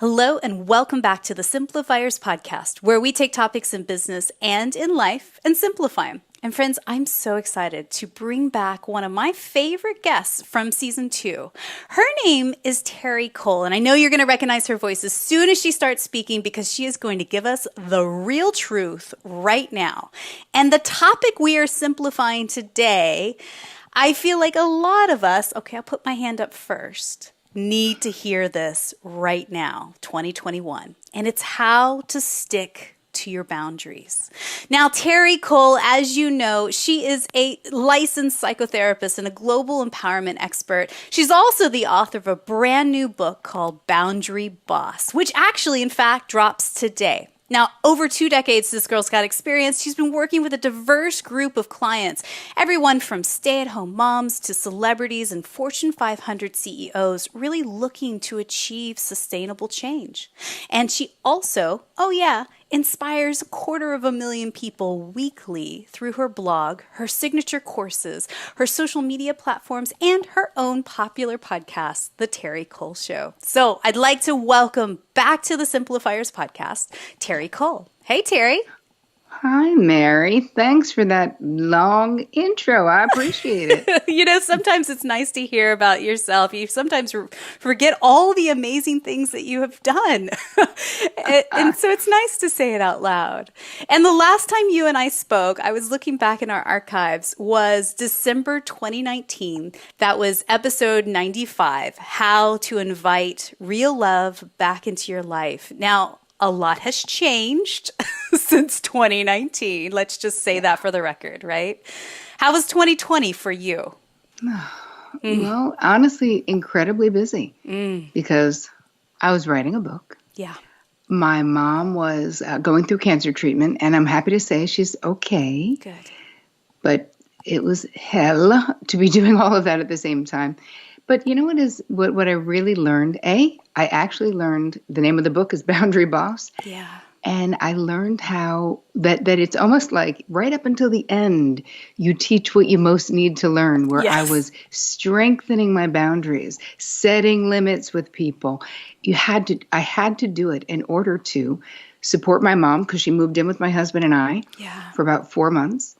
Hello and welcome back to the Simplifiers podcast, where we take topics in business and in life and simplify them. And friends, I'm so excited to bring back one of my favorite guests from season 2. Her name is Terri Cole, and I know you're going to recognize her voice as soon as she starts speaking because she is going to give us the real truth right now. And the topic we are simplifying today, I feel like a lot of us, okay, I'll put my hand up first, need to hear this right now, 2021. And it's how to stick to your boundaries. Now, Terri Cole, as you know, she is a licensed psychotherapist and a global empowerment expert. She's also the author of a brand new book called Boundary Boss, which actually, in fact, drops today. Now, over 2 decades, this girl's got experience. She's been working with a diverse group of clients, everyone from stay-at-home moms to celebrities and Fortune 500 CEOs, really looking to achieve sustainable change. And she also, inspires 250,000 people weekly through her blog, her signature courses, her social media platforms, and her own popular podcast, The Terri Cole Show. So I'd like to welcome back to the Simplifiers podcast, Terri Cole. Hey, Terri. Hi, Mary. Thanks for that long intro. I appreciate it. You know, sometimes it's nice to hear about yourself. You sometimes forget all the amazing things that you have done. and so it's nice to say it out loud. And the last time you and I spoke, I was looking back in our archives, was December 2019. That was episode 95, How to Invite Real Love Back into Your Life. Now, a lot has changed since 2019. Let's just say that for the record, right? How was 2020 for you? Well, honestly, incredibly busy because I was writing a book. Yeah. My mom was going through cancer treatment, and I'm happy to say she's okay. Good. But it was hell to be doing all of that at the same time. But you know what I really learned? I actually learned the name of the book is Boundary Boss. Yeah. And I learned how that it's almost like right up until the end, you teach what you most need to learn, where Yes. I was strengthening my boundaries, setting limits with people. I had to do it in order to support my mom, because she moved in with my husband and I for about 4 months,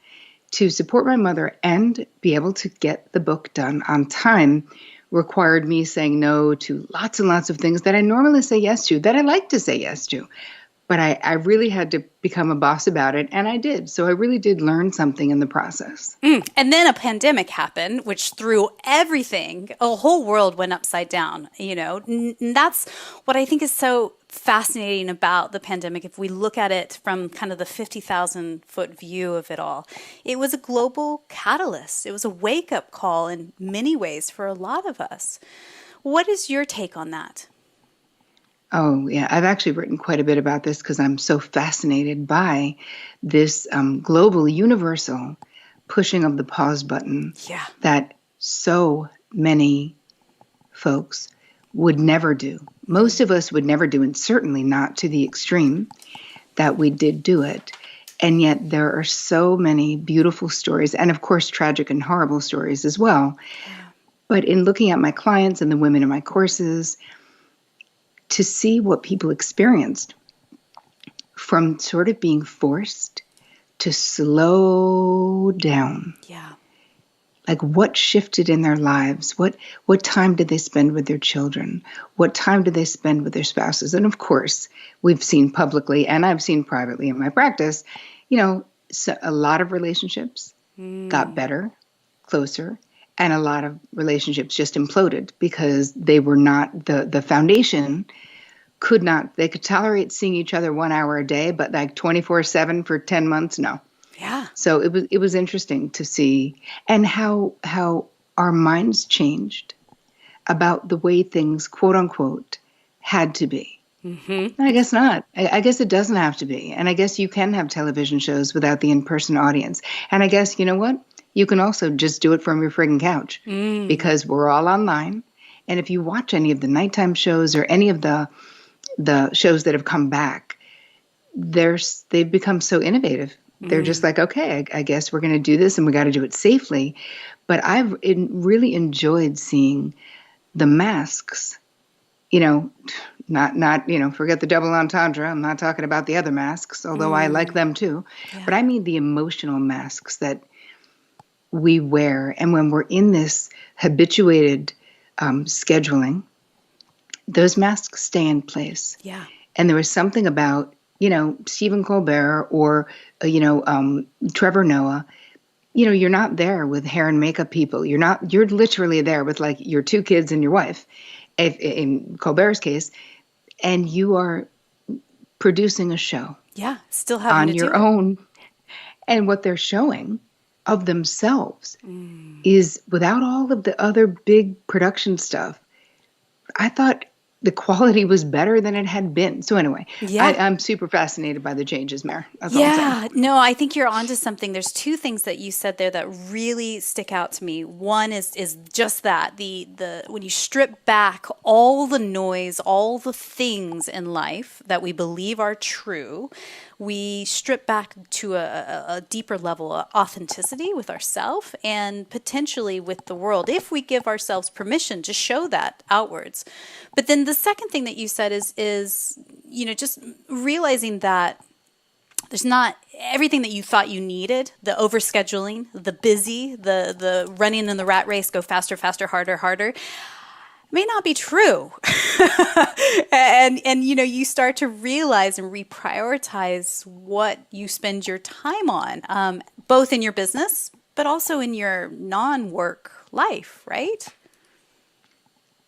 to support my mother and be able to get the book done on time. Required me saying no to lots and lots of things that I normally say yes to, that I like to say yes to. But I really had to become a boss about it, and I did. So I really did learn something in the process. And then a pandemic happened, which threw everything, a whole world went upside down, you know. And that's what I think is so fascinating about the pandemic. If we look at it from kind of the 50,000-foot view of it all, it was a global catalyst. It was a wake-up call in many ways for a lot of us. What is your take on that? Oh, yeah. I've actually written quite a bit about this because I'm so fascinated by this global, universal pushing of the pause button that so many folks would never do. Most of us would never do, and certainly not to the extreme that we did do it. And yet there are so many beautiful stories, and of course, tragic and horrible stories as well. Yeah. But in looking at my clients and the women in my courses, to see what people experienced from sort of being forced to slow down. Yeah. Like what shifted in their lives? What time did they spend with their children? What time did they spend with their spouses? And of course, we've seen publicly and I've seen privately in my practice, so a lot of relationships got better, closer, and a lot of relationships just imploded because they were not, the foundation could not, they could tolerate seeing each other 1 hour a day, but like 24/7 for 10 months, no. Yeah. So it was interesting to see, and how our minds changed about the way things, quote unquote, had to be. Mm-hmm. I guess not. I guess it doesn't have to be. And I guess you can have television shows without the in-person audience. And I guess, you know what? You can also just do it from your friggin' couch because we're all online. And if you watch any of the nighttime shows or any of the shows that have come back, they've become so innovative. They're just like, okay, I guess we're going to do this and we got to do it safely. But I've really enjoyed seeing the masks, not, forget the double entendre. I'm not talking about the other masks, although I like them too. Yeah. But I mean the emotional masks that we wear. And when we're in this habituated scheduling, those masks stay in place. Yeah. And there was something about, Stephen Colbert or, Trevor Noah. You're not there with hair and makeup people. You're literally there with like your two kids and your wife, in Colbert's case, and you are producing a show. Yeah. Still having on to your do it. own. And what they're showing of themselves is, without all of the other big production stuff, I thought the quality was better than it had been. So anyway, I'm super fascinated by the changes, Mare. That's all I'm saying. No, I think you're onto something. There's two things that you said there that really stick out to me. One is just that the when you strip back all the noise, all the things in life that we believe are true, we strip back to a deeper level of authenticity with ourselves and potentially with the world, if we give ourselves permission to show that outwards. But then the second thing that you said is just realizing that there's not everything that you thought you needed, the overscheduling, the busy, the running in the rat race, go faster, faster, harder, harder, may not be true. and you start to realize and reprioritize what you spend your time on, both in your business, but also in your non-work life, right?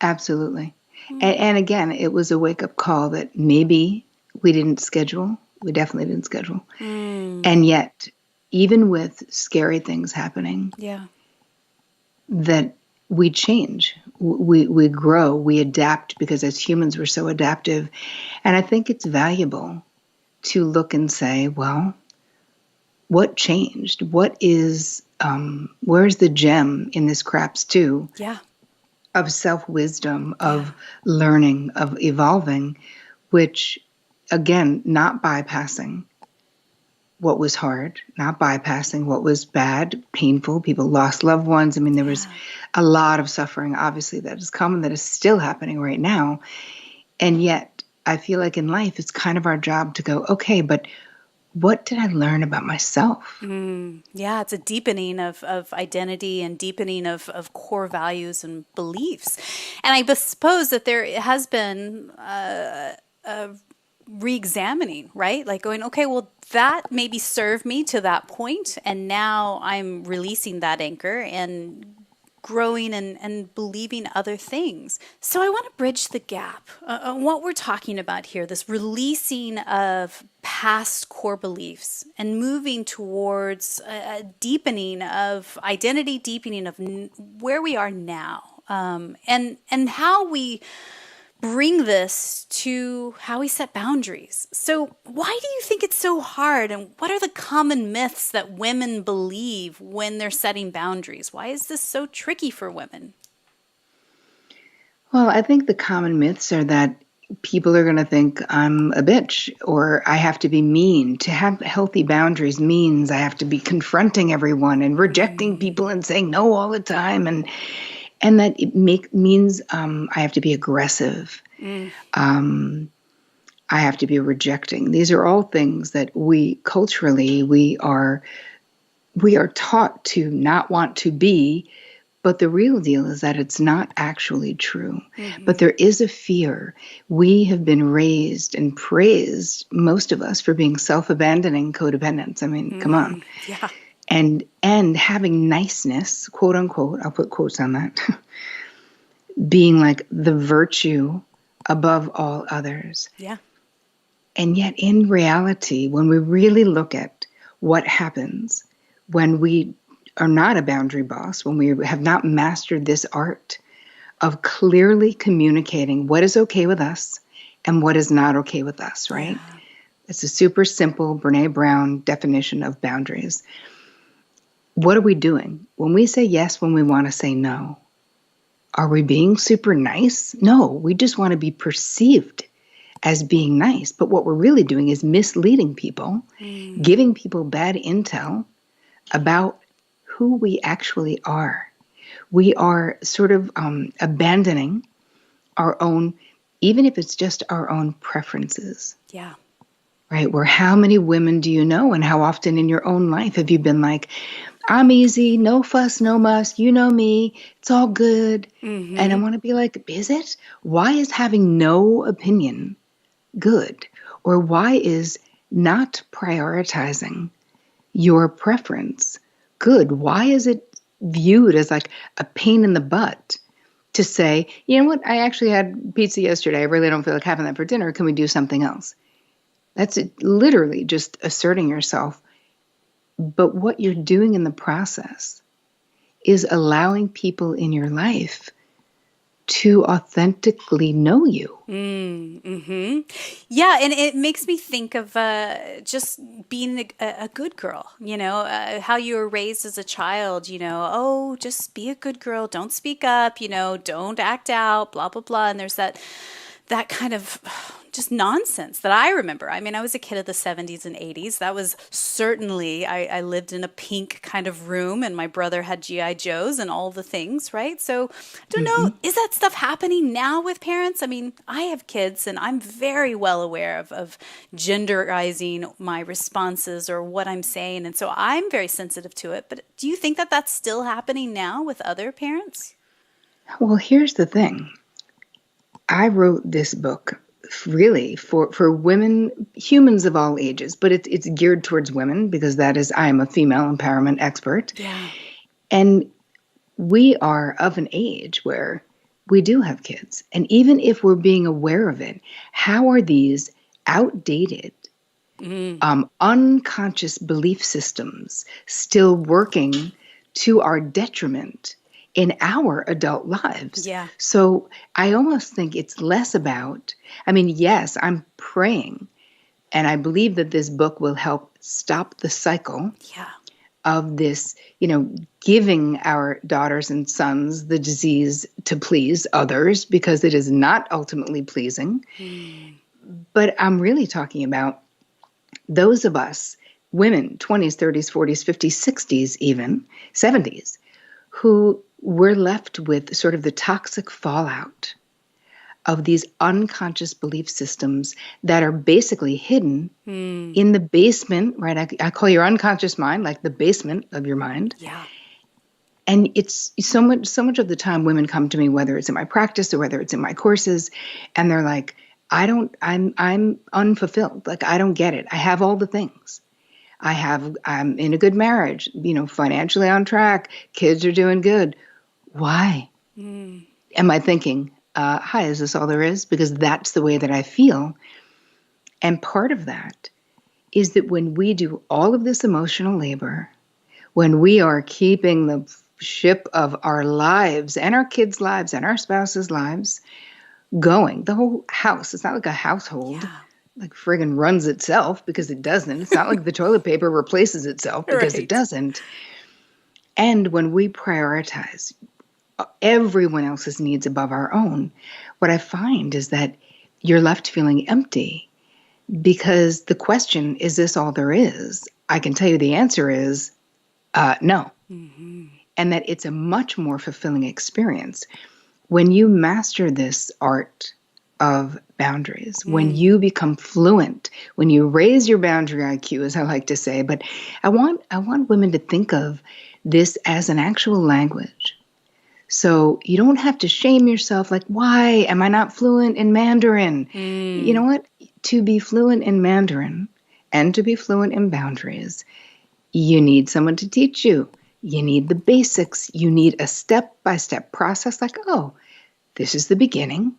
Absolutely. And again, it was a wake-up call that maybe we didn't schedule. We definitely didn't schedule. And yet, even with scary things happening, that we change, we grow, we adapt, because as humans, we're so adaptive. And I think it's valuable to look and say, well, what changed? What is, where's the gem in this crap stew? Of self-wisdom, of learning, of evolving, which, again, not bypassing what was hard, not bypassing what was bad, painful. People lost loved ones. I mean, there was a lot of suffering, obviously, that has come and that is still happening right now. And yet, I feel like in life, it's kind of our job to go, okay, but what did I learn about myself? Yeah, it's a deepening of identity and deepening of core values and beliefs. And I suppose that there has been a re-examining, right? Like going, okay, well, that maybe served me to that point, and now I'm releasing that anchor and growing and believing other things. So I want to bridge the gap on what we're talking about here, this releasing of past core beliefs and moving towards a deepening of identity, deepening of where we are now, and how we bring this to how we set boundaries. So why do you think it's so hard? And what are the common myths that women believe when they're setting boundaries? Why is this so tricky for women? Well, I think the common myths are that people are going to think I'm a bitch, or I have to be mean. To have healthy boundaries means I have to be confronting everyone and rejecting people and saying no all the time. And that it means I have to be aggressive. I have to be rejecting. These are all things that culturally we are taught to not want to be. But the real deal is that it's not actually true. But there is a fear. We have been raised and praised, most of us, for being self-abandoning codependents. I mean, come on. Yeah. And having niceness, quote unquote, I'll put quotes on that, being like the virtue above all others. Yeah. And yet in reality, when we really look at what happens when we are not a boundary boss, when we have not mastered this art of clearly communicating what is okay with us and what is not okay with us, right? Yeah. It's a super simple Brene Brown definition of boundaries. What are we doing? When we say yes, when we want to say no, are we being super nice? No, we just want to be perceived as being nice. But what we're really doing is misleading people, giving people bad intel about who we actually are. We are sort of abandoning our own even if it's just our own preferences. Yeah. Right? Where how many women do you know, and how often in your own life have you been like, I'm easy, no fuss, no muss, you know me, it's all good. And I want to be like, is it? Why is having no opinion good? Or why is not prioritizing your preference good? Why is it viewed as like a pain in the butt to say, you know what, I actually had pizza yesterday. I really don't feel like having that for dinner. Can we do something else? That's literally just asserting yourself. But what you're doing in the process is allowing people in your life to authentically know you. Yeah, and it makes me think of just being a good girl, how you were raised as a child, oh, just be a good girl, don't speak up, don't act out, blah, blah, blah. And there's that kind of just nonsense that I remember. I mean, I was a kid of the 70s and 80s. That was certainly, I lived in a pink kind of room, and my brother had G.I. Joes and all the things, right? So I don't know, is that stuff happening now with parents? I mean, I have kids, and I'm very well aware of genderizing my responses or what I'm saying. And so I'm very sensitive to it. But do you think that that's still happening now with other parents? Well, here's the thing. I wrote this book really for women, humans of all ages, but it's geared towards women because I am a female empowerment expert. Yeah. And we are of an age where we do have kids. And even if we're being aware of it, how are these outdated, unconscious belief systems still working to our detriment in our adult lives? Yeah. So I almost think it's less about, yes, I'm praying, and I believe that this book will help stop the cycle of this, giving our daughters and sons the disease to please others, because it is not ultimately pleasing. But I'm really talking about those of us, women, 20s, 30s, 40s, 50s, 60s, even 70s, who we're left with sort of the toxic fallout of these unconscious belief systems that are basically hidden in the basement, right? I call your unconscious mind like the basement of your mind. Yeah. And it's so much of the time women come to me, whether it's in my practice or whether it's in my courses, and they're like, I'm unfulfilled. Like, I don't get it. I have all the things. I'm in a good marriage, financially on track, kids are doing good. Why? Am I thinking, hi, is this all there is? Because that's the way that I feel. And part of that is that when we do all of this emotional labor, when we are keeping the ship of our lives and our kids' lives and our spouses' lives going, the whole house, it's not like a household. Yeah. Like friggin' runs itself, because it doesn't. It's not like the toilet paper replaces itself, because it doesn't. And when we prioritize everyone else's needs above our own, what I find is that you're left feeling empty, because the question, is this all there is? I can tell you the answer is no. And that it's a much more fulfilling experience when you master this art of boundaries, when you become fluent, when you raise your boundary IQ, as I like to say. But I want women to think of this as an actual language. So you don't have to shame yourself like, why am I not fluent in Mandarin? You know what? To be fluent in Mandarin and to be fluent in boundaries, you need someone to teach you. You need the basics. You need a step-by-step process like, oh, this is the beginning.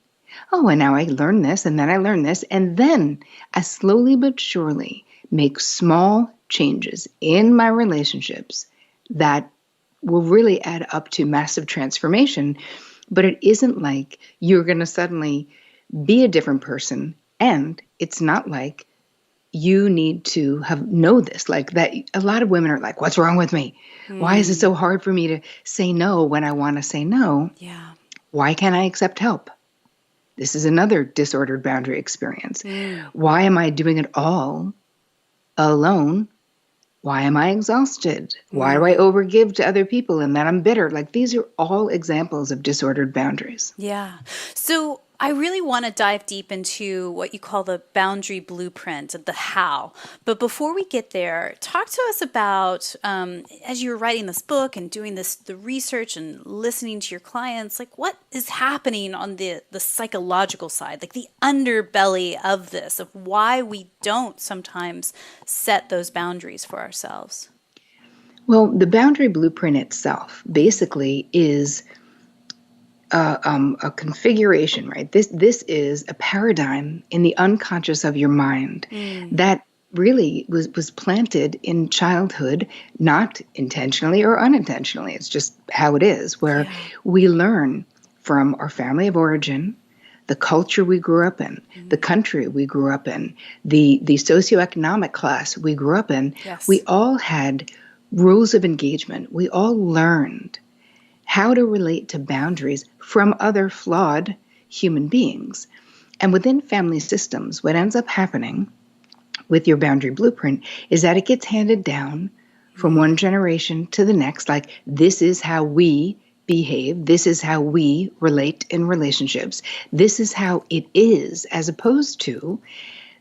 Oh, and now I learn this, and then I learn this. And then I slowly but surely make small changes in my relationships that will really add up to massive transformation. But it isn't like you're going to suddenly be a different person. And it's not like you need to know this. Like that, a lot of women are like, what's wrong with me? Why is it so hard for me to say no when I want to say no? Yeah. Why can't I accept help? This is another disordered boundary experience. Why am I doing it all alone? Why am I exhausted? Why do I overgive to other people and then I'm bitter? Like, these are all examples of disordered boundaries. Yeah. So I really want to dive deep into what you call the boundary blueprint, the how. But before we get there, talk to us about, as you were writing this book and doing the research and listening to your clients, like what is happening on the psychological side, like the underbelly of this, of why we don't sometimes set those boundaries for ourselves? Well, the boundary blueprint itself basically is a configuration, right? This is a paradigm in the unconscious of your mind that really was planted in childhood, not intentionally or unintentionally. It's just how it is, where we learn from our family of origin, the culture we grew up in, the country we grew up in, the socioeconomic class we grew up in. Yes. We all had rules of engagement. We all learned how to relate to boundaries from other flawed human beings. And within family systems, what ends up happening with your boundary blueprint is that it gets handed down from one generation to the next, like this is how we behave, this is how we relate in relationships, this is how it is, as opposed to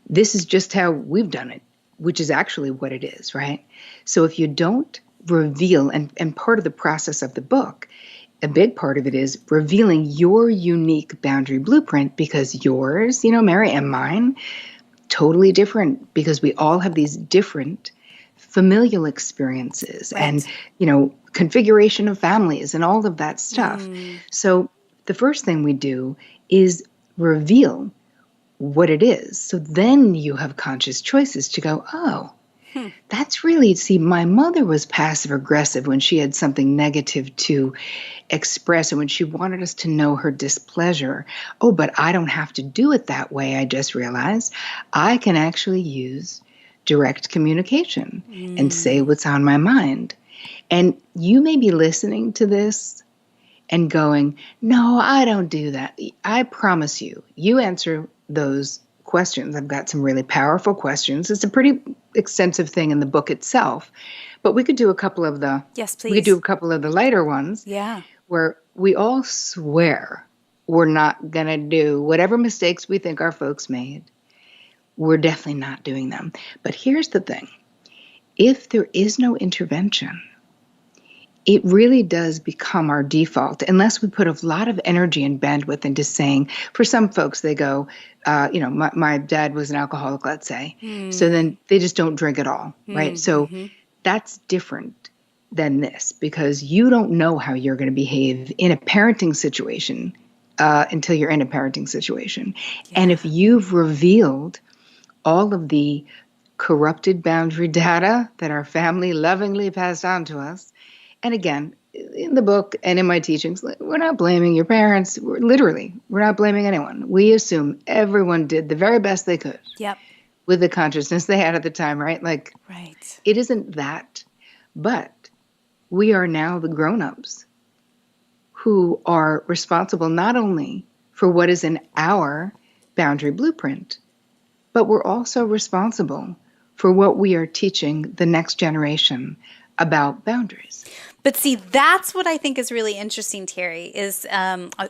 this is just how we've done it, which is actually what it is, right? So if you don't reveal, and part of the process of the book, a big part of it is revealing your unique boundary blueprint, because yours, Mary, and mine, totally different, because we all have these different familial experiences and, configuration of families and all of that stuff. So the first thing we do is reveal what it is. So then you have conscious choices to go, oh, that's really, see, my mother was passive aggressive when she had something negative to express and when she wanted us to know her displeasure. Oh, but I don't have to do it that way. I just realized I can actually use direct communication and say what's on my mind. And you may be listening to this and going, no, I don't do that. I promise you, you answer those questions. I've got some really powerful questions. It's a pretty extensive thing in the book itself, but we could do a couple of the we could do a couple of the lighter ones. Yeah. Where we all swear we're not going to do whatever mistakes we think our folks made. We're definitely not doing them. But here's the thing. If there is no intervention, it really does become our default, unless we put a lot of energy and bandwidth into saying, for some folks, they go, my dad was an alcoholic, let's say. So then they just don't drink at all, right? So that's different than this, because you don't know how you're going to behave in a parenting situation until you're in a parenting situation. Yeah. And if you've revealed all of the corrupted boundary data that our family lovingly passed on to us, and again, in the book and in my teachings, we're not blaming your parents. We're not blaming anyone. We assume everyone did the very best they could with the consciousness they had at the time, right? Right. It isn't that, but we are now the grown-ups who are responsible not only for what is in our boundary blueprint, but we're also responsible for what we are teaching the next generation about boundaries. But see, that's what I think is really interesting, Terri, is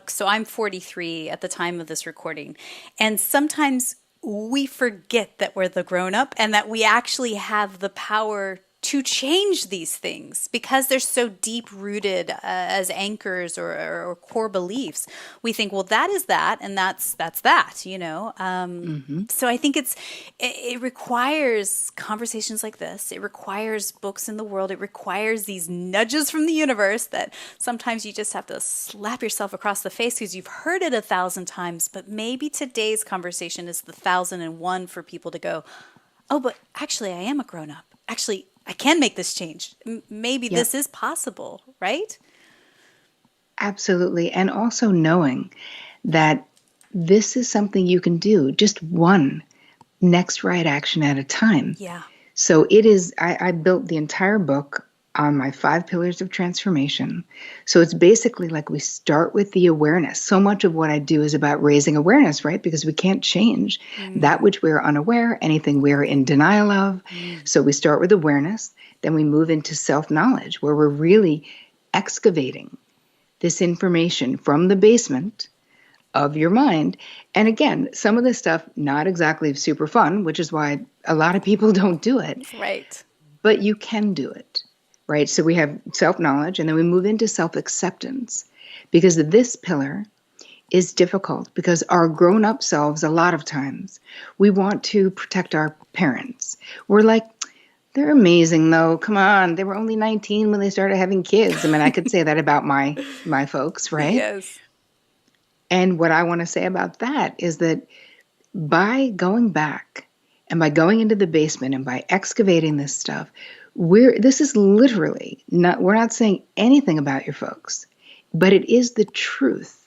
so I'm 43 at the time of this recording. And sometimes we forget that we're the grown-up and that we actually have the power to change these things because they're so deep-rooted as anchors or core beliefs. We think, well, that is that, and that's that, So I think it requires conversations like this. It requires books in the world. It requires these nudges from the universe that sometimes you just have to slap yourself across the face because you've heard it 1,000 times. But maybe today's conversation is the 1,001 for people to go, oh, but actually, I am a grown-up. Actually, I can make this change. Maybe this is possible, right? Absolutely. And also knowing that this is something you can do, just one next right action at a time. Yeah. So it is, I built the entire book on my 5 pillars of transformation. So it's basically like we start with the awareness. So much of what I do is about raising awareness, right? Because we can't change that which we're unaware, anything we're in denial of. So we start with awareness, then we move into self-knowledge, where we're really excavating this information from the basement of your mind. And again, some of this stuff, not exactly super fun, which is why a lot of people don't do it. Right. But you can do it, right? So we have self-knowledge, and then we move into self-acceptance, because this pillar is difficult because our grown-up selves, a lot of times, we want to protect our parents. We're like, they're amazing, though. Come on, they were only 19 when they started having kids. I mean, I could say that about my folks, right? Yes. And what I want to say about that is that by going back and by going into the basement and by excavating this stuff, this is literally not, we're not saying anything about your folks, but it is the truth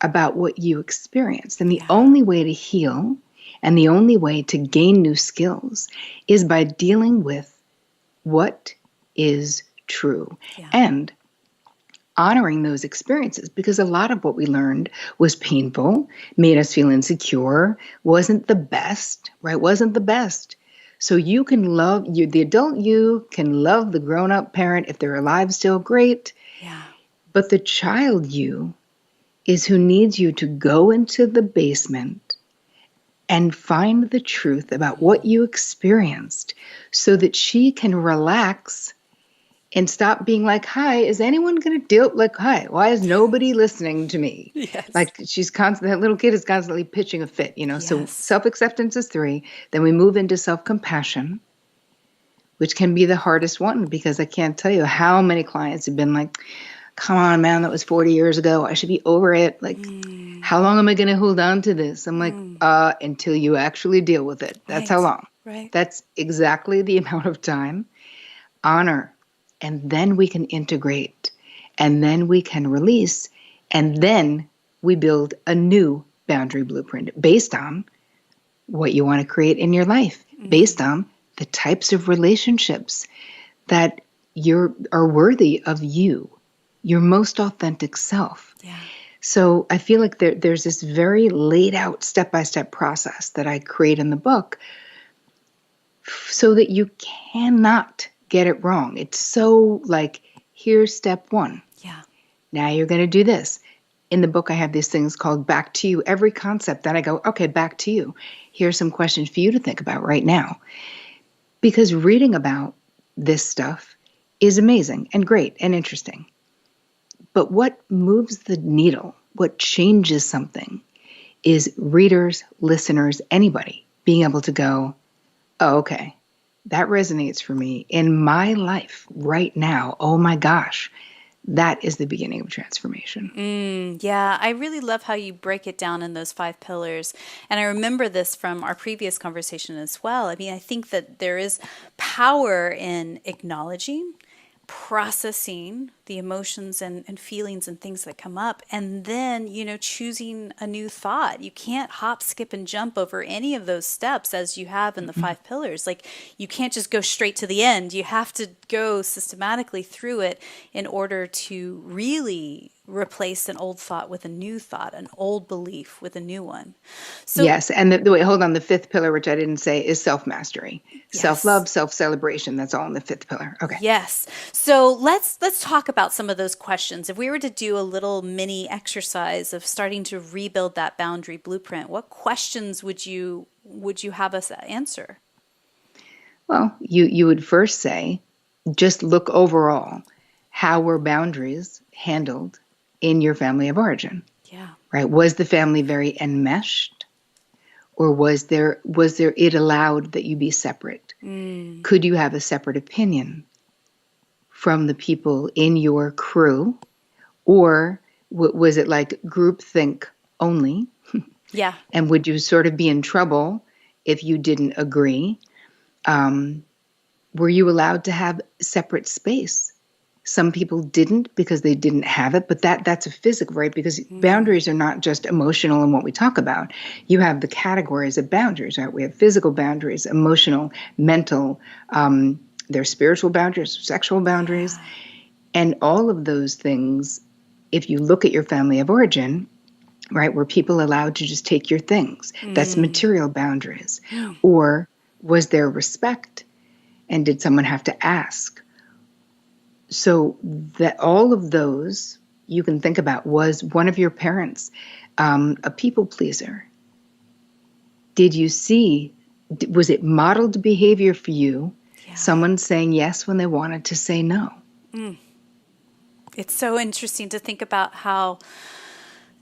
about what you experienced. And the only way to heal and the only way to gain new skills is by dealing with what is true and honoring those experiences, because a lot of what we learned was painful, made us feel insecure, wasn't the best, right? Wasn't the best. So you can love the adult you can love the grown-up parent if they're alive still, great. Yeah. But the child you is who needs you to go into the basement and find the truth about what you experienced so that she can relax and stop being like, hi, is anyone going to deal? Like, hi, why is nobody listening to me? Yes. Like that little kid is constantly pitching a fit, So self-acceptance is 3. Then we move into self-compassion, which can be the hardest one, because I can't tell you how many clients have been like, come on, man, that was 40 years ago. I should be over it. Like, how long am I going to hold on to this? I'm like, until you actually deal with it. That's how long. Right. That's exactly the amount of time. Honor. And then we can integrate. And then we can release. And then we build a new boundary blueprint based on what you want to create in your life, based on the types of relationships that are worthy of you, your most authentic self. Yeah. So I feel like there's this very laid out step-by-step process that I create in the book so that you cannot get it wrong. It's so like, here's step 1. Yeah. Now you're going to do this. In the book, I have these things called back to you. Every concept that I go, okay, back to you. Here's some questions for you to think about right now. Because reading about this stuff is amazing and great and interesting. But what moves the needle, what changes something, is readers, listeners, anybody being able to go, oh, okay, that resonates for me in my life right now. Oh my gosh, that is the beginning of transformation. Yeah, I really love how you break it down in those 5 pillars. And I remember this from our previous conversation as well. I mean, I think that there is power in acknowledging, processing the emotions and feelings and things that come up, and then, choosing a new thought. You can't hop, skip, and jump over any of those steps as you have in the 5 pillars. Like, you can't just go straight to the end. You have to go systematically through it in order to really replace an old thought with a new thought, an old belief with a new one. So, yes, and wait, hold on. The 5th pillar, which I didn't say, is self-mastery. Yes. Self-love, self-celebration. That's all in the 5th pillar. Okay. Yes. So let's talk about some of those questions. If we were to do a little mini exercise of starting to rebuild that boundary blueprint, what questions would you have us answer? Well, you would first say, just look overall. How were boundaries handled in your family of origin? Yeah. Right? Was the family very enmeshed? Or was there it allowed that you be separate? Could you have a separate opinion from the people in your crew? Or was it like groupthink only? Yeah. And would you sort of be in trouble if you didn't agree? Were you allowed to have separate space? Some people didn't because they didn't have it, but that's a physical, right? Because boundaries are not just emotional in what we talk about. You have the categories of boundaries, right? We have physical boundaries, emotional, mental, there's spiritual boundaries, sexual boundaries. Yeah. And all of those things, if you look at your family of origin, right, were people allowed to just take your things? That's material boundaries. Or was there respect? And did someone have to ask? So that all of those you can think about, was one of your parents a people pleaser? Did you see, was it modeled behavior for you? Yeah. Someone saying yes when they wanted to say no. It's so interesting to think about how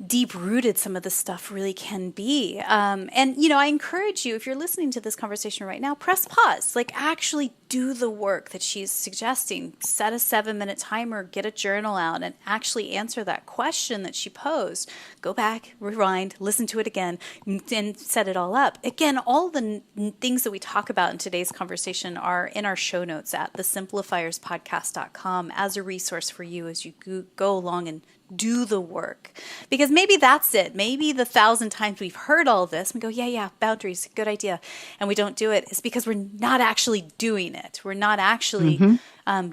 deep-rooted some of this stuff really can be. And, I encourage you, if you're listening to this conversation right now, press pause. Like, actually do the work that she's suggesting. Set a 7-minute timer, get a journal out, and actually answer that question that she posed. Go back, rewind, listen to it again, and set it all up. Again, all the things that we talk about in today's conversation are in our show notes at thesimplifierspodcast.com as a resource for you as you go along and do the work. Because maybe that's it. Maybe the 1,000 times we've heard all this, we go, yeah, boundaries, good idea, and we don't do it. It's because we're not actually doing it. We're not actually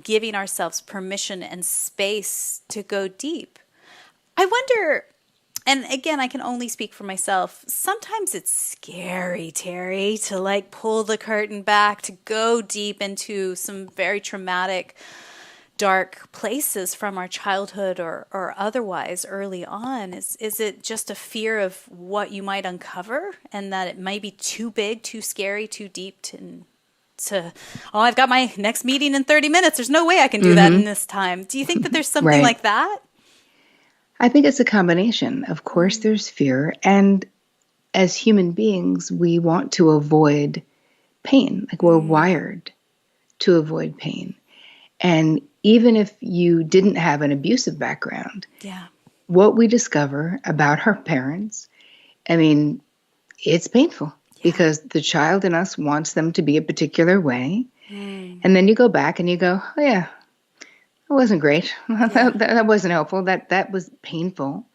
giving ourselves permission and space to go deep. I wonder, and again, I can only speak for myself, sometimes it's scary, Terri, to pull the curtain back, to go deep into some very traumatic, dark places from our childhood or otherwise early on. Is it just a fear of what you might uncover and that it might be too big, too scary, too deep I've got my next meeting in 30 minutes. There's no way I can do that in this time. Do you think that there's something like that? I think it's a combination. Of course, there's fear. And as human beings, we want to avoid pain. We're wired to avoid pain. And even if you didn't have an abusive background, what we discover about our parents, it's painful because the child in us wants them to be a particular way. And then you go back and you go, oh yeah, that wasn't great. that wasn't helpful. That was painful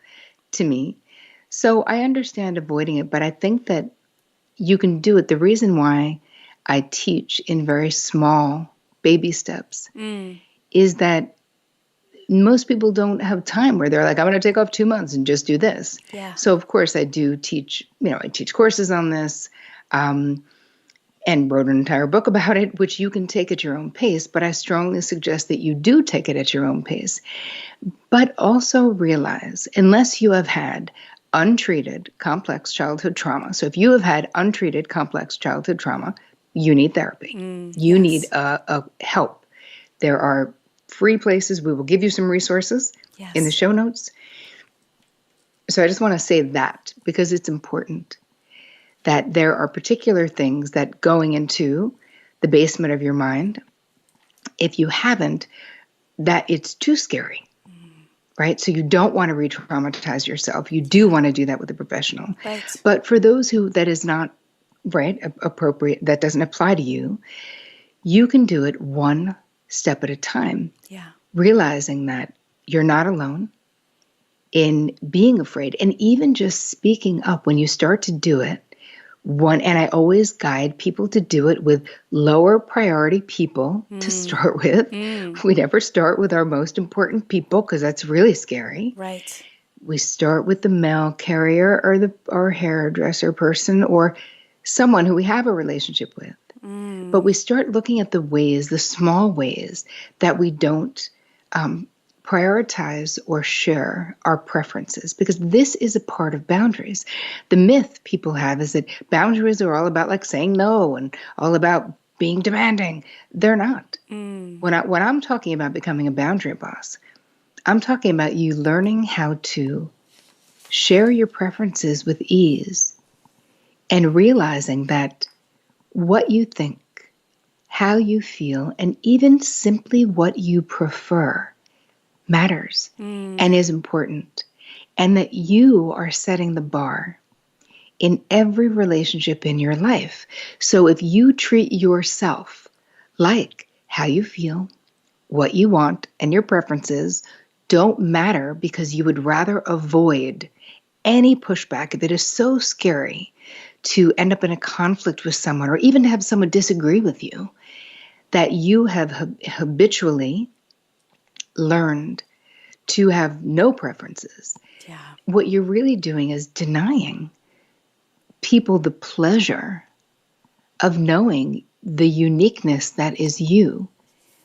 to me. So I understand avoiding it, but I think that you can do it. The reason why I teach in very small baby steps is that most people don't have time where they're like, I'm going to take off 2 months and just do this. Yeah. So of course I do teach, I teach courses on this, and wrote an entire book about it, which you can take at your own pace. But I strongly suggest that you do take it at your own pace. But also realize, unless you have had untreated complex childhood trauma, so if you have had untreated complex childhood trauma, you need therapy. You need a help. There are free places. We will give you some resources in the show notes. So I just want to say that because it's important that there are particular things that going into the basement of your mind, if you haven't, that it's too scary, right? So you don't want to re-traumatize yourself. You do want to do that with a professional. Right. But for those who that is not appropriate, that doesn't apply to you, you can do it one step at a time. Yeah. Realizing that you're not alone in being afraid and even just speaking up when you start to do it. And I always guide people to do it with lower priority people to start with. We never start with our most important people because that's really scary. Right. We start with the mail carrier or hairdresser person or someone who we have a relationship with. But we start looking at the small ways that we don't prioritize or share our preferences, because this is a part of boundaries. The myth people have is that boundaries are all about saying no and all about being demanding. They're not. When I'm talking about becoming a boundary boss, I'm talking about you learning how to share your preferences with ease and realizing that what you think, how you feel, and even simply what you prefer matters and is important, and that you are setting the bar in every relationship in your life. So if you treat yourself like how you feel, what you want, and your preferences don't matter because you would rather avoid any pushback that is so scary to end up in a conflict with someone or even to have someone disagree with you, that you have habitually learned to have no preferences. Yeah. What you're really doing is denying people the pleasure of knowing the uniqueness that is you.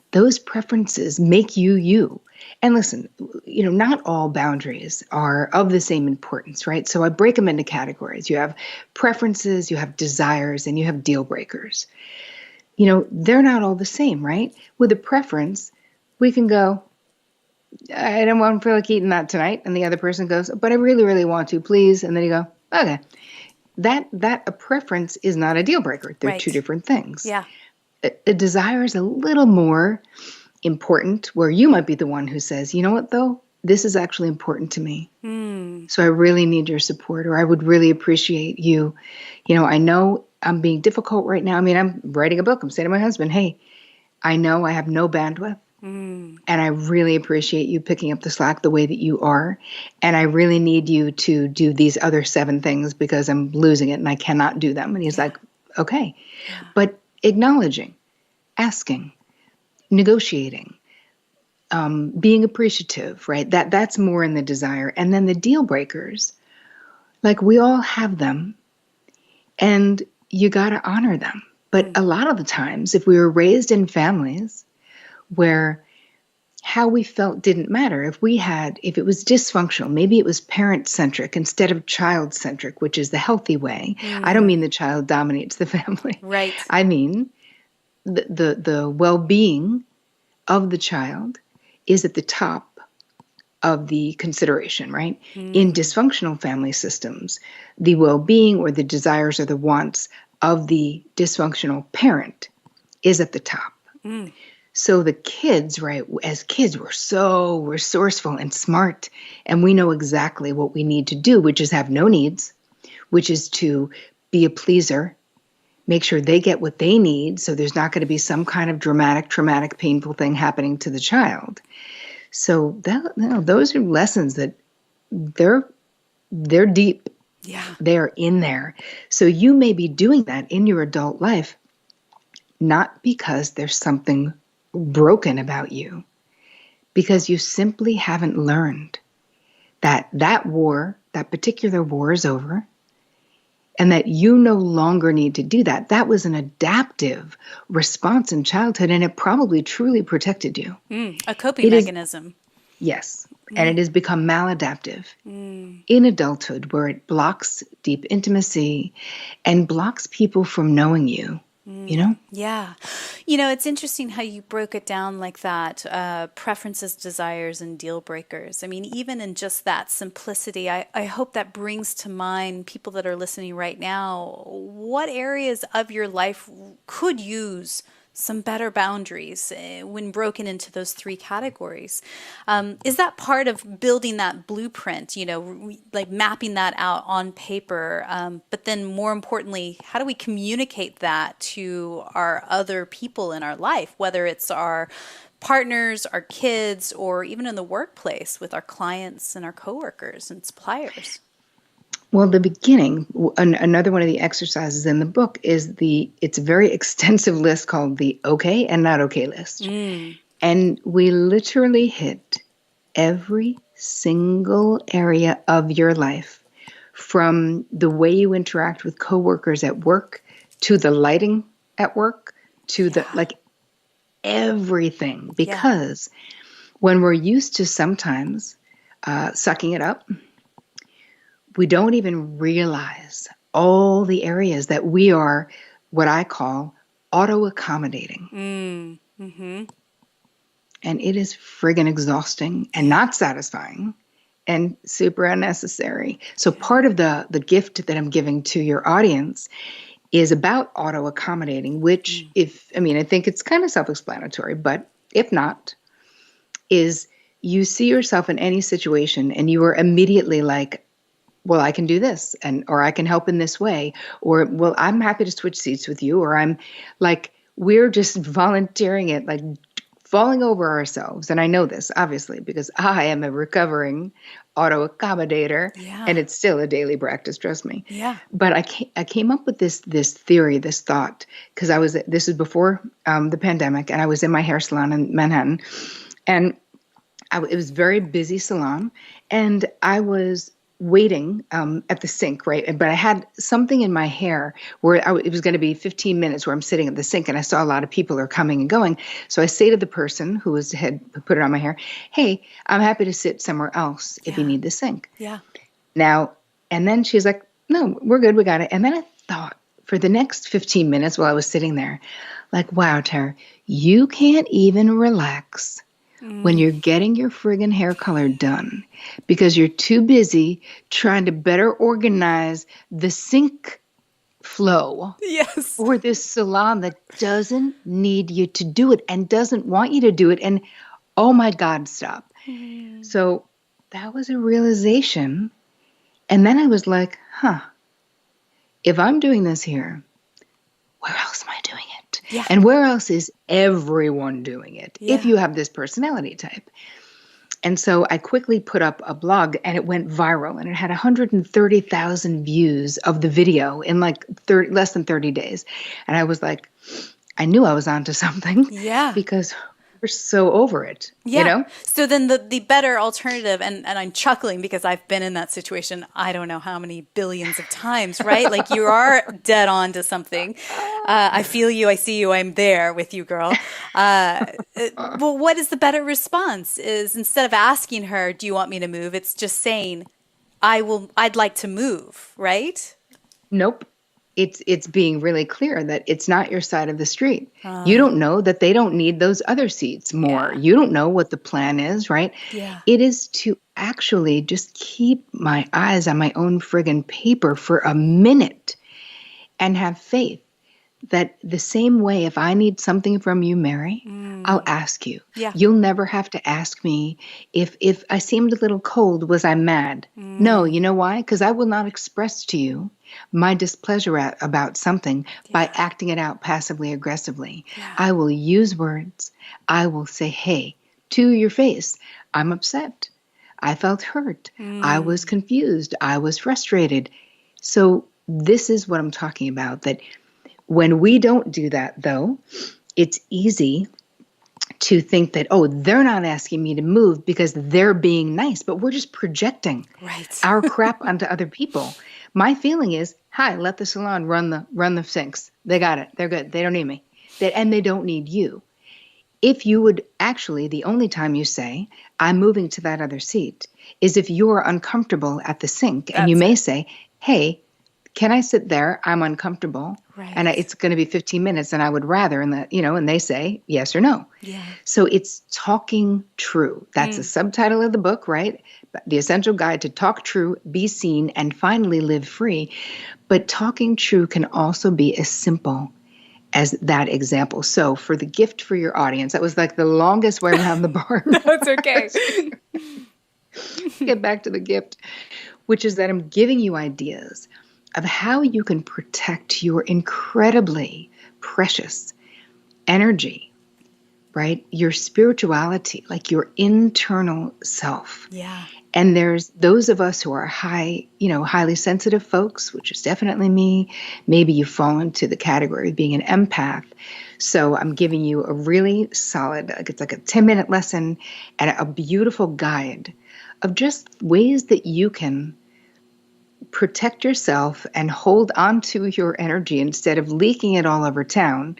Those preferences make you you. And listen, not all boundaries are of the same importance, right? So I break them into categories. You have preferences, you have desires, and you have deal breakers. They're not all the same, right? With a preference, we can go, I don't feel like eating that tonight. And the other person goes, but I really, really want to, please. And then you go, okay. That a preference is not a deal breaker. They're two different things. Yeah. A desire is a little more important, where you might be the one who says, you know what, though? This is actually important to me. So I really need your support, or I would really appreciate you. I know I'm being difficult right now. I mean, I'm writing a book. I'm saying to my husband, hey, I know I have no bandwidth. And I really appreciate you picking up the slack the way that you are. And I really need you to do these other 7 things because I'm losing it and I cannot do them. And he's like, okay. Yeah. But acknowledging, asking, negotiating, being appreciative, right? That's more in the desire. And then the deal breakers, like we all have them and you got to honor them. But a lot of the times, if we were raised in families where how we felt didn't matter, if it was dysfunctional, maybe it was parent-centric instead of child-centric, which is the healthy way. I don't mean the child dominates the family. Right. I mean the well-being of the child is at the top of the consideration, right? In dysfunctional family systems, the well-being or the desires or the wants of the dysfunctional parent is at the top. So the kids, right, as kids, we're so resourceful and smart, and we know exactly what we need to do, which is have no needs, which is to be a pleaser, make sure they get what they need, so there's not going to be some kind of dramatic, traumatic, painful thing happening to the child. So those are lessons that they're deep. Yeah. They're in there. So you may be doing that in your adult life, not because there's something broken about you, because you simply haven't learned that particular war is over, and that you no longer need to do that. That was an adaptive response in childhood, and it probably truly protected you. A coping mechanism. Yes. And it has become maladaptive in adulthood, where it blocks deep intimacy and blocks people from knowing you. Yeah. It's interesting how you broke it down like that, preferences, desires, and deal breakers. I mean, even in just that simplicity, I hope that brings to mind people that are listening right now, what areas of your life could use some better boundaries when broken into those 3 categories. Is that part of building that blueprint, like mapping that out on paper? But then more importantly, how do we communicate that to our other people in our life, whether it's our partners, our kids, or even in the workplace with our clients and our coworkers and suppliers? Well, the beginning, another one of the exercises in the book is it's a very extensive list called the okay and not okay list. And we literally hit every single area of your life, from the way you interact with coworkers at work, to the lighting at work, to everything. Because when we're used to sometimes sucking it up, we don't even realize all the areas that we are what I call auto-accommodating. And it is friggin' exhausting and not satisfying and super unnecessary. So part of the gift that I'm giving to your audience is about auto-accommodating, which I think it's kind of self-explanatory, but if not, is you see yourself in any situation and you are immediately like, well, I can do this, or I can help in this way, or, well, I'm happy to switch seats with you, or I'm like, we're just volunteering it, like falling over ourselves. And I know this, obviously, because I am a recovering auto-accommodator, and it's still a daily practice, trust me. Yeah. But I came up with this theory, this thought, because this is before the pandemic, and I was in my hair salon in Manhattan, and it was a very busy salon, and I was waiting at the sink, right? But I had something in my hair where it was going to be 15 minutes where I'm sitting at the sink, and I saw a lot of people are coming and going. So I say to the person who had put it on my hair, hey, I'm happy to sit somewhere else if you need the sink. Yeah. Now, and then she's like, no, we're good. We got it. And then I thought for the next 15 minutes while I was sitting there, like, wow, Tara, you can't even relax when you're getting your friggin' hair color done because you're too busy trying to better organize the sink flow for this salon that doesn't need you to do it and doesn't want you to do it. And oh my God, stop. So that was a realization. And then I was like, if I'm doing this here, where else am I doing it? Yeah. And where else is everyone doing it if you have this personality type? And so I quickly put up a blog and it went viral and it had 130,000 views of the video in like less than 30 days. And I was like, I knew I was onto something. Yeah. Because we're so over it, you know? So then the better alternative, and I'm chuckling because I've been in that situation, I don't know how many billions of times, right? Like you are dead on to something. I feel you, I see you, I'm there with you, girl. Well, what is the better response is instead of asking her, do you want me to move? It's just saying, I'd like to move, right? Nope. It's being really clear that it's not your side of the street. You don't know that they don't need those other seats more. Yeah. You don't know what the plan is, right? Yeah. It is to actually just keep my eyes on my own friggin' paper for a minute and have faith that the same way if I need something from you, Mary, I'll ask you. Yeah. You'll never have to ask me if I seemed a little cold, was I mad? No, you know why? Because I will not express to you my displeasure about something by acting it out passively aggressively. Yeah. I will use words. I will say, hey, to your face, I'm upset. I felt hurt. I was confused. I was frustrated. So this is what I'm talking about, that when we don't do that, though, it's easy to think that, oh, they're not asking me to move because they're being nice, but we're just projecting our crap onto other people. My feeling is, hi, let the salon run the sinks. They got it. They're good. They don't need me. And they don't need you. If you would actually, the only time you say, I'm moving to that other seat, is if you're uncomfortable at the sink. And you may say, hey, can I sit there? I'm uncomfortable. Right. And it's going to be 15 minutes and I would rather, and they say yes or no. Yeah. So it's talking true. That's the subtitle of the book, right? The Essential Guide to Talk True, Be Seen, and Finally Live Free. But talking true can also be as simple as that example. So for the gift for your audience, that was like the longest way around the barn. That's okay. Get back to the gift, which is that I'm giving you ideas of how you can protect your incredibly precious energy, right? Your spirituality, like your internal self. Yeah. And there's those of us who are highly sensitive folks, which is definitely me. Maybe you fall into the category of being an empath. So I'm giving you a really solid, it's like a 10-minute lesson and a beautiful guide of just ways that you can protect yourself and hold on to your energy instead of leaking it all over town,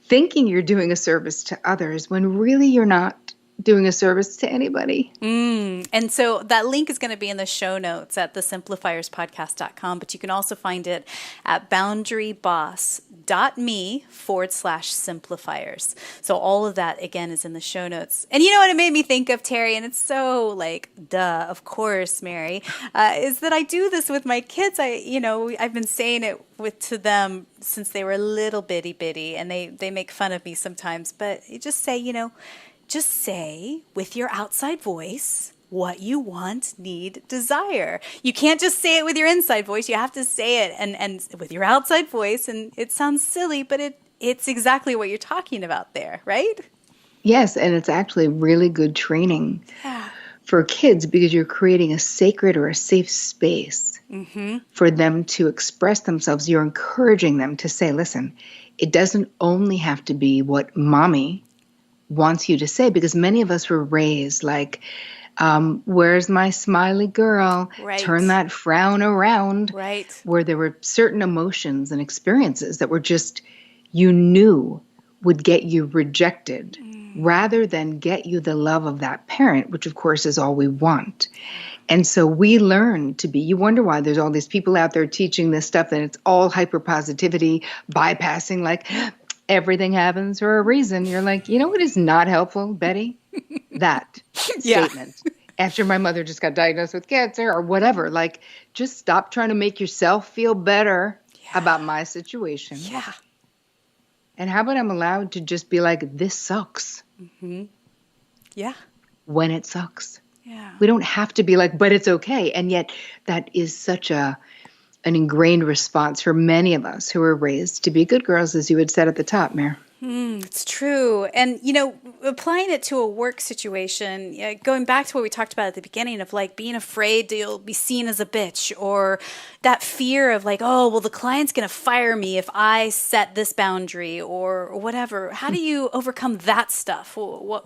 thinking you're doing a service to others when really you're not doing a service to anybody. And so that link is going to be in the show notes at thesimplifierspodcast.com, but you can also find it at boundaryboss.me/simplifiers. So all of that, again, is in the show notes. And you know what it made me think of, Terri, and it's so like, duh, of course, Mary, is that I do this with my kids. I've been saying it to them since they were little bitty, and they make fun of me sometimes, but you just say, just say with your outside voice what you want, need, desire. You can't just say it with your inside voice. You have to say it and with your outside voice. And it sounds silly, but it's exactly what you're talking about there, right? Yes, and it's actually really good training for kids because you're creating a sacred or a safe space for them to express themselves. You're encouraging them to say, listen, it doesn't only have to be what mommy wants you to say, because many of us were raised like, Where's my smiley girl? Right. Turn that frown around. Right. Where there were certain emotions and experiences that were just, you knew would get you rejected rather than get you the love of that parent, which of course is all we want. And so we learn to be, you wonder why there's all these people out there teaching this stuff and it's all hyper positivity, bypassing like everything happens for a reason. You're like, you know what is not helpful, Betty? That statement. After my mother just got diagnosed with cancer or whatever, like just stop trying to make yourself feel better about my situation. Yeah. And how about I'm allowed to just be like, this sucks. Mm-hmm. Yeah. When it sucks. Yeah. We don't have to be like, but it's okay. And yet that is such an ingrained response for many of us who are raised to be good girls, as you had said at the top, Mare. It's true. And, applying it to a work situation, going back to what we talked about at the beginning of like being afraid you'll be seen as a bitch, or that fear of like, oh, well, the client's going to fire me if I set this boundary or whatever. How do you overcome that stuff? What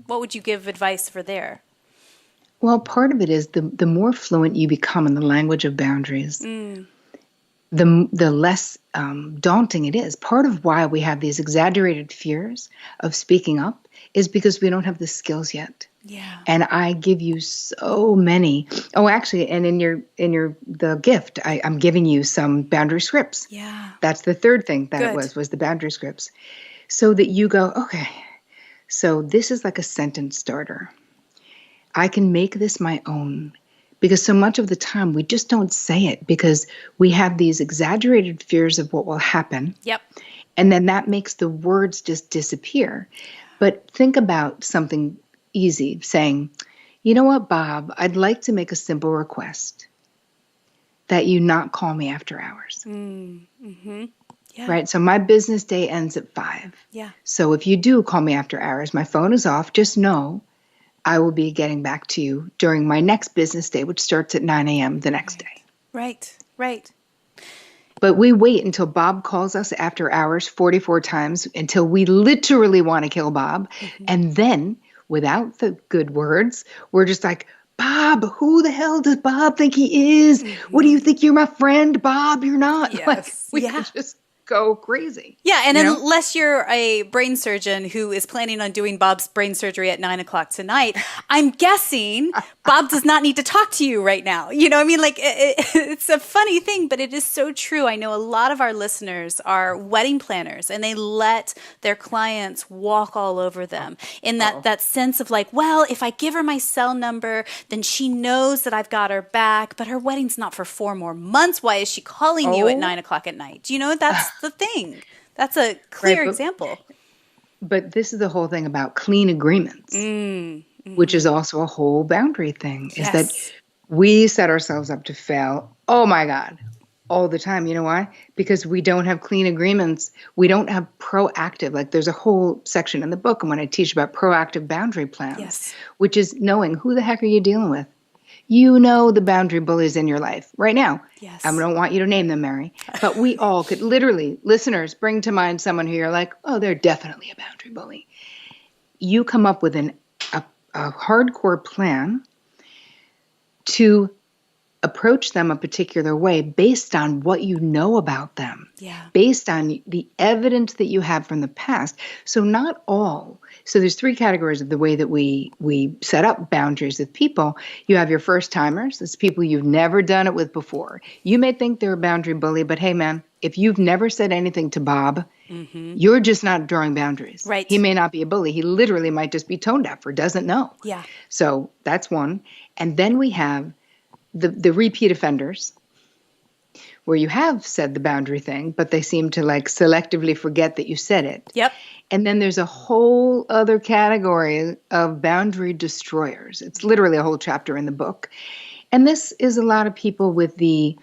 would you give advice for there? Well, part of it is the more fluent you become in the language of boundaries, the less daunting it is. Part of why we have these exaggerated fears of speaking up is because we don't have the skills yet. Yeah. And I give you so many. Oh, actually, and the gift, I'm giving you some boundary scripts. Yeah. That's the third thing that Good. it was the boundary scripts. So that you go, okay, so this is like a sentence starter. I can make this my own. Because so much of the time we just don't say it because we have these exaggerated fears of what will happen. Yep. And then that makes the words just disappear. But think about something easy, saying, you know what, Bob, I'd like to make a simple request that you not call me after hours. Mm-hmm. Yeah. Right? So my business day ends at 5. Yeah. So if you do call me after hours, my phone is off, just know I will be getting back to you during my next business day, which starts at 9 a.m. the next day. Right, right. But we wait until Bob calls us after hours 44 times until we literally want to kill Bob. Mm-hmm. And then, without the good words, we're just like, Bob, who the hell does Bob think he is? Mm-hmm. What do you think? You're my friend, Bob? You're not. Yes. Like, we could just go crazy. Yeah, and unless you're a brain surgeon who is planning on doing Bob's brain surgery at 9:00 tonight, I'm guessing Bob does not need to talk to you right now. You know what I mean? Like, it's a funny thing, but it is so true. I know a lot of our listeners are wedding planners, and they let their clients walk all over them in that sense of like, well, if I give her my cell number, then she knows that I've got her back, but her wedding's not for 4 more months. Why is she calling you at 9:00 at night? Do you know that's the thing? That's a clear example. But this is the whole thing about clean agreements, which is also a whole boundary thing, is that we set ourselves up to fail. Oh my God. All the time. You know why? Because we don't have clean agreements. We don't have proactive, like there's a whole section in the book and when I teach about proactive boundary plans, which is knowing who the heck are you dealing with? You know the boundary bullies in your life right now. Yes. I don't want you to name them, Mary. But we all could literally, listeners, bring to mind someone who you're like, oh, they're definitely a boundary bully. You come up with a hardcore plan to approach them a particular way based on what you know about them, based on the evidence that you have from the past. So not all. So there's 3 categories of the way that we set up boundaries with people. You have your first timers. That's people you've never done it with before. You may think they're a boundary bully, but hey, man, if you've never said anything to Bob, you're just not drawing boundaries. Right. He may not be a bully. He literally might just be tone deaf or doesn't know. Yeah. So that's one. And then we have the repeat offenders, where you have said the boundary thing, but they seem to like selectively forget that you said it. Yep. And then there's a whole other category of boundary destroyers. It's literally a whole chapter in the book. And this is a lot of people with the,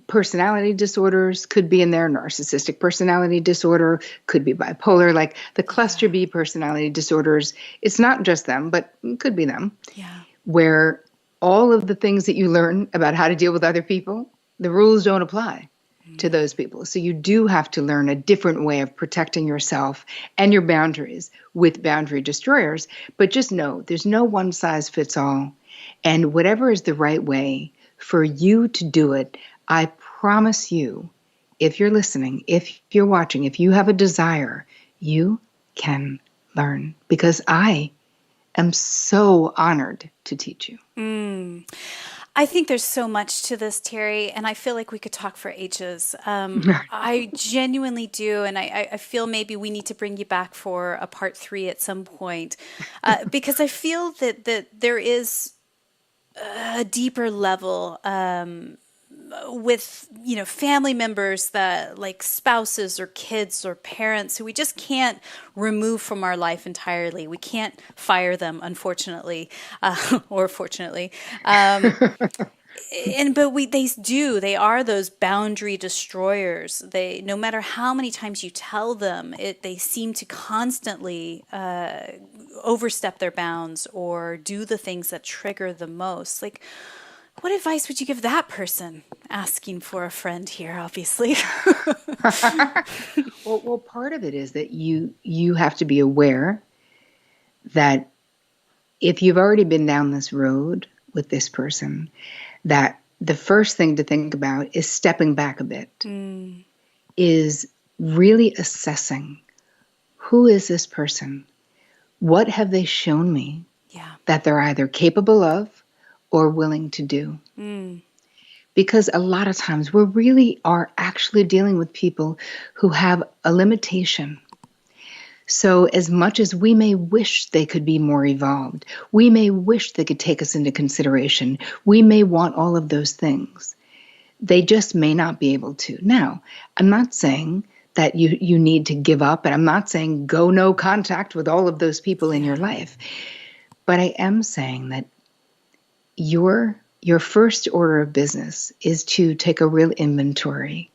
personality disorders could be in there. Narcissistic personality disorder could be bipolar, like the cluster B personality disorders. It's not just them, but it could be them. Yeah. Where all of the things that you learn about how to deal with other people, the rules don't apply. to those people. So you do have to learn a different way of protecting yourself and your boundaries with boundary destroyers. But just know there's no one size fits all. And whatever is the right way for you to do it, I promise you, if you're listening, if you're watching, if you have a desire, you can learn, because I am so honored to teach you. I think there's so much to this, Terri, and I feel like we could talk for ages. I genuinely do, and I feel maybe we need to bring you back for a part 3 at some point, because I feel that there is a deeper level with, family members that, like spouses or kids or parents, who we just can't remove from our life entirely. We can't fire them, unfortunately, or fortunately. But they are those boundary destroyers. No matter how many times you tell them, they seem to constantly overstep their bounds or do the things that trigger the most. Like, what advice would you give that person? Asking for a friend here, obviously. Well, part of it is that you have to be aware that if you've already been down this road with this person, that the first thing to think about is stepping back a bit, is really assessing, who is this person? What have they shown me that they're either capable of or willing to do? Because a lot of times we really are actually dealing with people who have a limitation. So as much as we may wish they could be more evolved, we may wish they could take us into consideration, we may want all of those things, they just may not be able to. Now, I'm not saying that you need to give up, and I'm not saying go no contact with all of those people in your life, but I am saying that your first order of business is to take a real inventory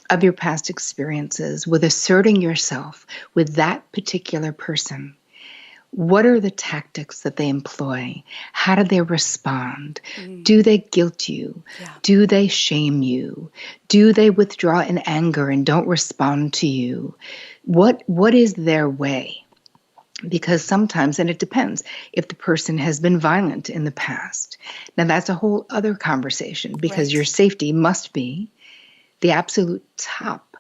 of your past experiences with asserting yourself with that particular person. What are the tactics that they employ? How do they respond? Do they guilt you? Do they shame you? Do they withdraw in anger and don't respond to you? What is their way? Because sometimes, and it depends, if the person has been violent in the past. Now that's a whole other conversation, because your safety must be the absolute top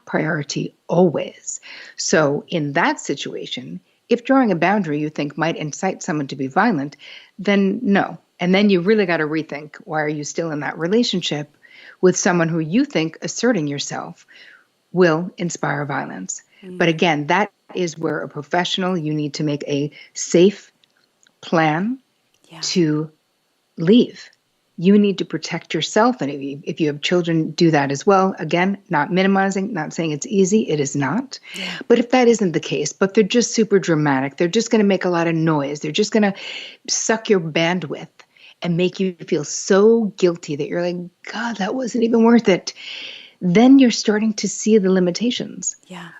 priority always. So in that situation, if drawing a boundary you think might incite someone to be violent, then no. And then you really got to rethink, why are you still in that relationship with someone who you think asserting yourself will inspire violence? But again, that is where a professional, you need to make a safe plan to leave. You need to protect yourself. And if you have children, do that as well. Again, not minimizing, not saying it's easy. It is not. But if that isn't the case, but they're just super dramatic, they're just going to make a lot of noise, they're just going to suck your bandwidth and make you feel so guilty that you're like, God, that wasn't even worth it. Then you're starting to see the limitations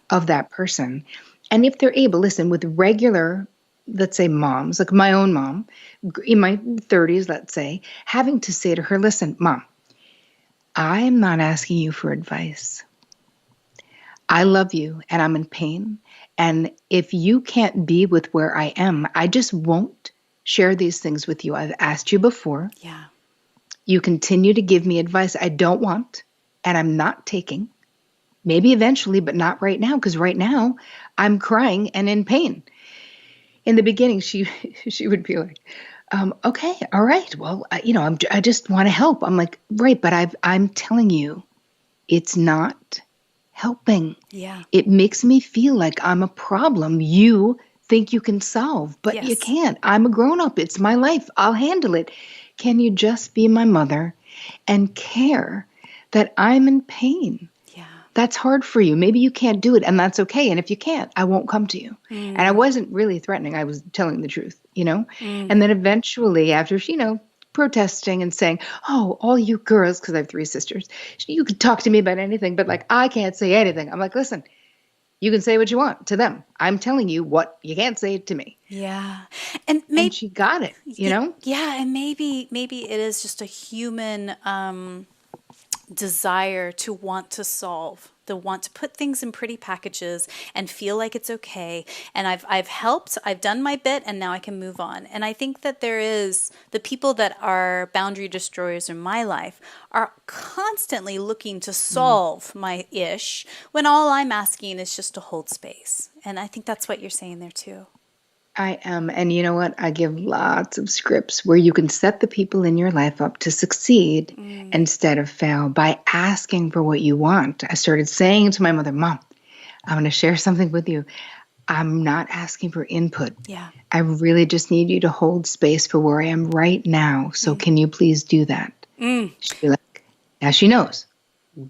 of that person. And if they're able, listen, with regular, let's say moms, like my own mom, in my 30s, let's say, having to say to her, listen, Mom, I am not asking you for advice. I love you and I'm in pain. And if you can't be with where I am, I just won't share these things with you. I've asked you before. You continue to give me advice I don't want and I'm not taking. Maybe eventually, but not right now, because right now I'm crying and in pain. In the beginning, she would be like, okay, all right, well, I just want to help. I'm like, right, but I'm telling you, it's not helping. It makes me feel like I'm a problem you think you can solve, but you can't. I'm a grown-up. It's my life. I'll handle it. Can you just be my mother and care that I'm in pain? That's hard for you. Maybe you can't do it, and that's okay. And if you can't, I won't come to you. And I wasn't really threatening. I was telling the truth, And then eventually, after she, protesting and saying, oh, all you girls, because I have 3 sisters, you can talk to me about anything, but like, I can't say anything. I'm like, listen, you can say what you want to them. I'm telling you what you can't say to me. And maybe she got it, and maybe it is just a human desire to want to solve, the want to put things in pretty packages and feel like it's okay. And I've helped, I've done my bit, and now I can move on. And I think that there is the people that are boundary destroyers in my life are constantly looking to solve my ish when all I'm asking is just to hold space. And I think that's what you're saying there too. I am. And you know what? I give lots of scripts where you can set the people in your life up to succeed instead of fail by asking for what you want. I started saying to my mother, Mom, I'm going to share something with you. I'm not asking for input. Yeah. I really just need you to hold space for where I am right now. So can you please do that? She'd be like, now she knows.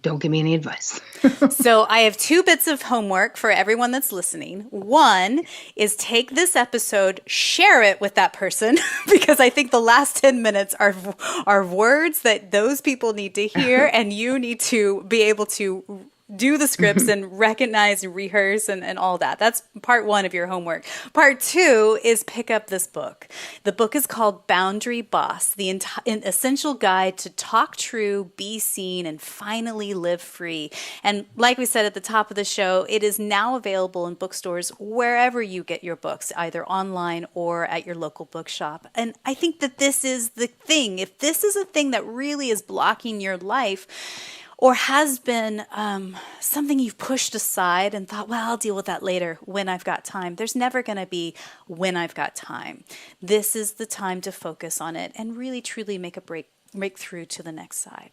Don't give me any advice. So I have 2 bits of homework for everyone that's listening. One is take this episode, share it with that person, because I think the last 10 minutes are words that those people need to hear, and you need to be able to do the scripts and recognize and rehearse and all that. That's part 1 of your homework. Part 2 is pick up this book. The book is called Boundary Boss, the essential guide to talk true, be seen, and finally live free. And like we said at the top of the show, it is now available in bookstores wherever you get your books, either online or at your local bookshop. And I think that this is the thing. If this is a thing that really is blocking your life, or has been something you've pushed aside and thought, well, I'll deal with that later when I've got time. There's never going to be when I've got time. This is the time to focus on it and really, truly make a breakthrough to the next side.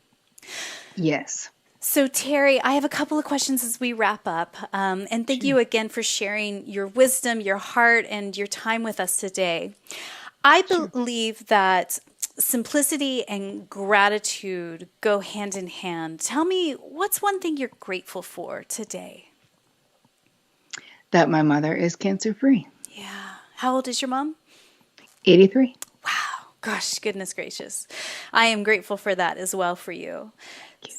Yes. So, Terri, I have a couple of questions as we wrap up. And thank you again for sharing your wisdom, your heart, and your time with us today. I believe that simplicity and gratitude go hand in hand. Tell me, what's one thing you're grateful for today? That my mother is cancer-free. Yeah. How old is your mom? 83. Wow. Gosh, goodness gracious. I am grateful for that as well for you.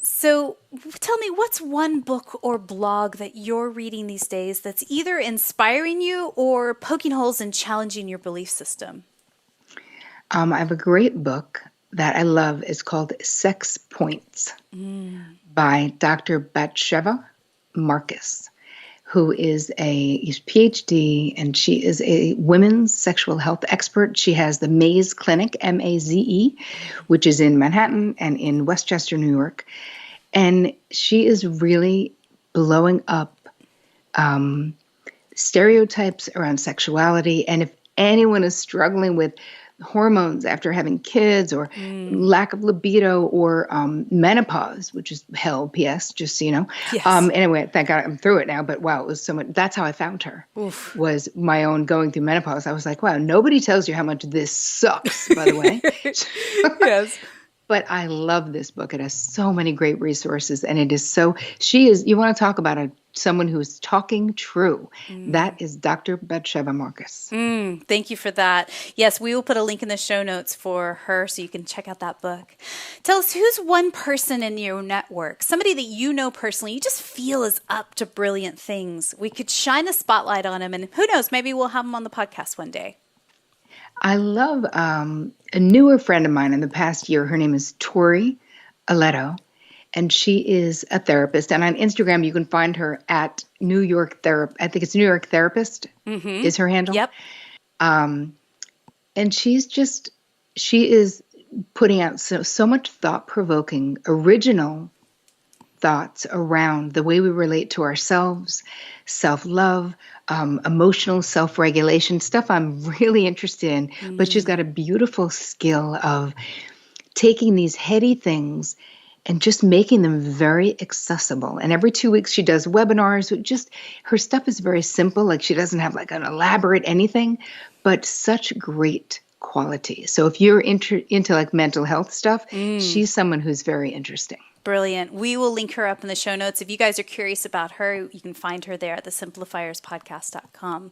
So tell me, what's one book or blog that you're reading these days that's either inspiring you or poking holes and challenging your belief system? I have a great book that I love. It's called Sex Points by Dr. Bathsheba Marcus, who is a PhD, and she is a women's sexual health expert. She has the Maze Clinic, M-A-Z-E, which is in Manhattan and in Westchester, New York. And she is really blowing up stereotypes around sexuality. And if anyone is struggling with hormones after having kids or lack of libido or menopause, which is hell, P.S., just so you know. Yes. Anyway, thank God I'm through it now, but wow, it was so much. That's how I found her. Oof. Was my own going through menopause. I was like, wow, nobody tells you how much this sucks, by the way. Yes. But I love this book. It has so many great resources, and it is so, you want to talk about someone who is talking true. That is Dr. Bathsheba Marcus. Thank you for that. Yes, we will put a link in the show notes for her so you can check out that book. Tell us, who's one person in your network, somebody that you know personally, you just feel is up to brilliant things? We could shine a spotlight on him, and who knows, maybe we'll have him on the podcast one day. I love a newer friend of mine in the past year. Her name is Tori Aletto, and she is a therapist. And on Instagram, you can find her at New York I think it's New York Therapist is her handle. Yep. And she is putting out so much thought-provoking, original thoughts around the way we relate to ourselves, self-love, emotional self-regulation, stuff I'm really interested in. But she's got a beautiful skill of taking these heady things and just making them very accessible. And every 2 weeks she does webinars. Her stuff is very simple. Like, she doesn't have like an elaborate anything, but such great quality. So if you're into like mental health stuff, she's someone who's very interesting. Brilliant. We will link her up in the show notes. If you guys are curious about her, you can find her there at the simplifierspodcast.com.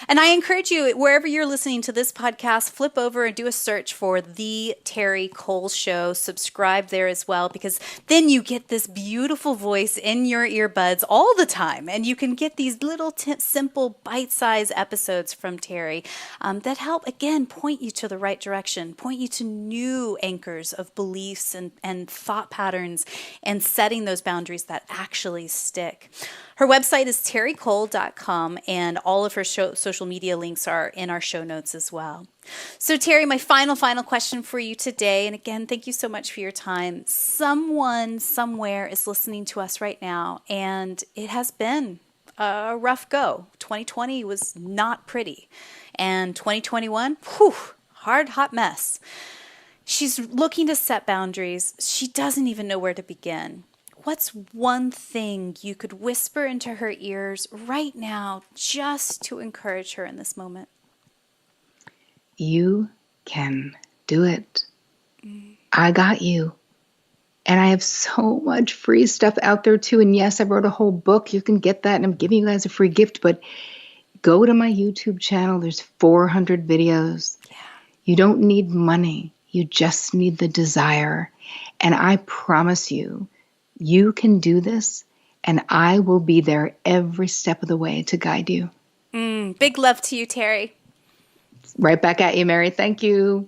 And I encourage you, wherever you're listening to this podcast, flip over and do a search for The Terri Cole Show. Subscribe there as well, because then you get this beautiful voice in your earbuds all the time. And you can get these little simple bite-sized episodes from Terri that help, again, point you to the right direction, point you to new anchors of beliefs and thought patterns, and setting those boundaries that actually stick. Her website is terricole.com, and all of her social media links are in our show notes as well. So Terri, my final question for you today, and again, thank you so much for your time. Someone somewhere is listening to us right now, and it has been a rough go. 2020 was not pretty, and 2021, hard, hot mess. She's looking to set boundaries. She doesn't even know where to begin. What's one thing you could whisper into her ears right now just to encourage her in this moment? You can do it. I got you. And I have so much free stuff out there too. And yes, I wrote a whole book. You can get that, and I'm giving you guys a free gift. But go to my YouTube channel. There's 400 videos. Yeah. You don't need money. You just need the desire. And I promise you, you can do this, and I will be there every step of the way to guide you. Big love to you, Terri. Right back at you, Mary. Thank you.